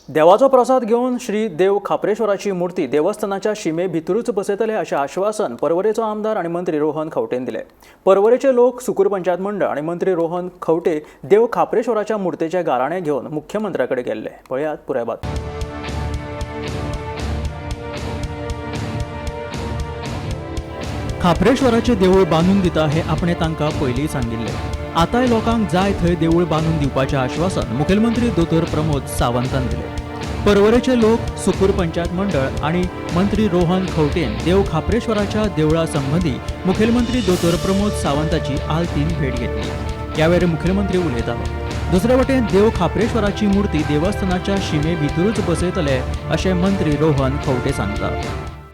देवाचो प्रसाद घेवन श्री देव खापरेश्वराची मूर्ती देवस्थानाच्या शिमे भितरूच बसयतले अशें आश्वासन पर्वरेचो आमदार आनी मंत्री रोहन खंवटेन दिले। पर्वरेचे लोक सुकूर पंचायत मंडळ आनी मंत्री रोहन खंवटे देव खापरेश्वराच्या मूर्तेचे गाराणे घेवन मुख्यमंत्र्याकडे गेल्ले। पळयात पुराय बातमी। खापरेश्वराचे देवूळ बांदून दिता हे आपणे तांकां पयलीं सांगिल्ले। आतांय लोकांक जाय थंय देवूळ बांदून दिवपाचें आश्वासन मुखेलमंत्री दोतोर प्रमोद सावंतान दिलें। पर्वरेचे लोक सुकूर पंचायत मंडळ आनी मंत्री रोहन खंवटेन देव खापरेश्वराच्या देवळा संबंधी मुखेलमंत्री दोतोर प्रमोद सावंताची आल्तीन भेट घेतली। ह्या वेळार मुखेलमंत्री उलयतालो। दुसरे वटेन देव खापरेश्वराची मूर्ती देवस्थानाच्या शिमे भितरूच बसयतले अशें मंत्री रोहन खंवटे सांगता।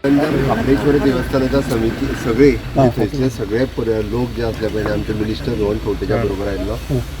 खापरेश्वर देवस्थानाच्या समिती सगळे लोक जे असले पळय आमचे मिनिस्टर रोहन खंवटेच्या बरोबर आयिल्लो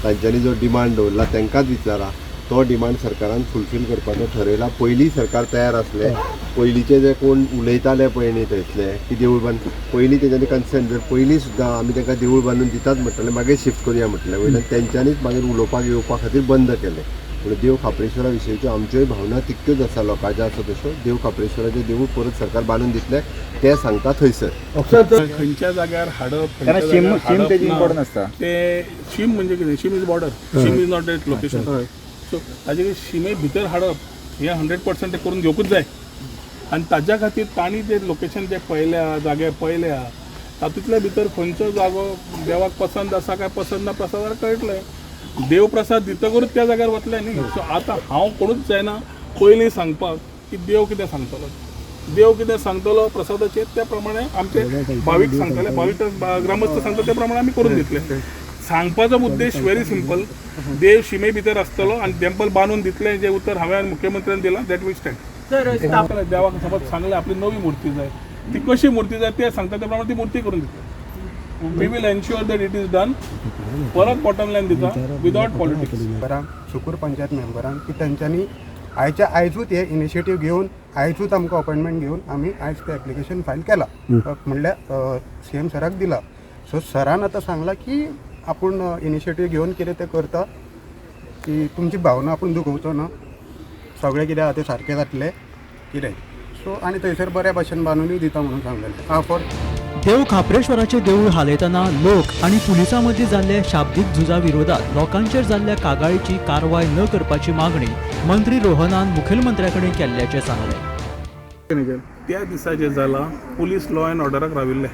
तांच्यांनी जो डिमांड दवरला तांकांच विचारा तो डिमांड सरकारान फुलफील करपाचो ठरयला। पयलीं सरकार तयार आसले, पयलींचे जे कोण उलयताले पळय न्ही थंयसले की देवूळ बांद पयलीं तेंच्यांनी कन्सेंट जर पयलीं सुद्दां आमी तांकां देवूळ बांदून दितात म्हटलें मागीर शिफ्ट करुया म्हटलें वयल्यान तेंच्यांनीच मागीर उलोवपाक येवपा खातीर बंद केलें। पूण देव खापरेश्वरा विशयीच्यो आमच्योय भावना तितक्योच आसा लोकांच्यो आसा तश्यो। देव खापरेश्वराचें देवूळ परत सरकार बांदून दितलें तें सांगता थंयसर। खंयच्या जाग्यार हाडप ते शीम म्हणजे कितें शीम इज बॉर्डर, शीम is not at location. So ताजे शिमे भितर हाडप हें 100% करून घेवकूच जाय आनी ताज्या खातीर तांणी जे लोकेशन जे पळयल्या जागे पळयल्या तातूंतल्या भितर खंयचो जागो देवाक पसंद आसा काय पसंद ना प्रसादार कळटलें। देव प्रसाद दितकूच त्या जाग्यार वतले न्ही। सो आतां हांव कोणूच जायना पयलीं सांगपाक की देव कितें सांगतलो, देव कितें सांगतलो प्रसादाचेर त्या प्रमाणे आमचे भावीक सांगतले, भावीक ग्रामस्थ सांगता त्या प्रमाणे आमी करून दितले। सांगपाचो उद्देश व्हेरी सिंपल, देव शिमे भितर आसतलो आनी टेंपल बांदून दितले जे उतर हांवें मुख्यमंत्र्यान दिलां दॅट वील स्टँड। देवाक समज सांगलें आपली नवी मूर्ती जाय ती कशी मूर्ती जाय ते सांगता त्या प्रमाणे ती मूर्ती करून दितले। We will ensure that it is done. परत बॉटम लायन दिता विदाउट पॉलिटिक्स। सुकूर पंचायत मेंबरांक की तेंच्यांनी आयजूच हे इनिशिएटीव घेवन आयजूच आमकां अपॉइंटमेंट घेवन आमी आयज तें एप्लिकेशन फायल केला म्हणल्यार CM सराक दिला। सो सरान आतां सांगलां की आपूण इनिशिएटीव घेवन कितें तें करता की तुमची भावना आपूण दुखोवचो ना, सगळें कितें आहा तें सारकें जातलें कितें। सो आनी थंयसर बऱ्या भाशेन बांदूनय दिता म्हणून सांगलेलें। फॉर देव खापरेश्वराचे देवूळ हालयतना लोक आणि पुलिसां मदीं जाल्ल्या शाब्दीक झुजा विरोधात लोकांचेर जाल्ल्या कागाळीची कारवाय न करपाची मागणी मंत्री रोहनान मुखेलमंत्र्याकडे केल्ल्याचे सांगले। त्या दिसा जें जालां पुलीस लॉ एंड ऑर्डराक राविल्ले,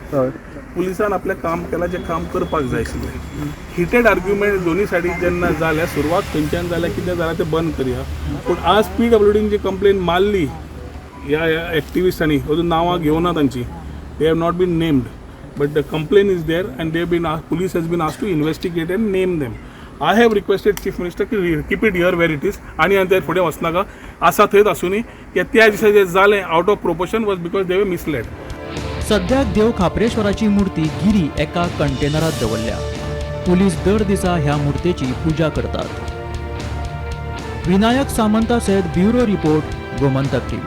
पुलिसान आपलें काम केलां जें काम करपाक जाय आशिल्लें। हिटेड आर्ग्युमेंट दोनी सायडीक जेन्ना जाल्या सुरवात खंयच्यान जाल्या कितें जाल्यां तें बंद करया। पूण आज PWDन जी कंप्लेन मारली ह्या एक्टिविस्टांनी अजून नांवां घेवना तांची, they have not been named but the complaint is there and they have been asked, police has been asked to investigate and name them. I have requested chief minister to keep it here where it is आणि ते फुडें वचनाका आसा थंयच आसुनी की त्या दिसा जें जालें out of proportion was because they वर मिसलेड। सद्याक देव खापरेश्वराची मूर्ती गिरी एका कंटेनरात दवरल्या। पुलीस दर दिसा ह्या मूर्तेची पूजा करतात। विनायक सामंता सयत ब्युरो रिपोर्ट गोमंतक TV।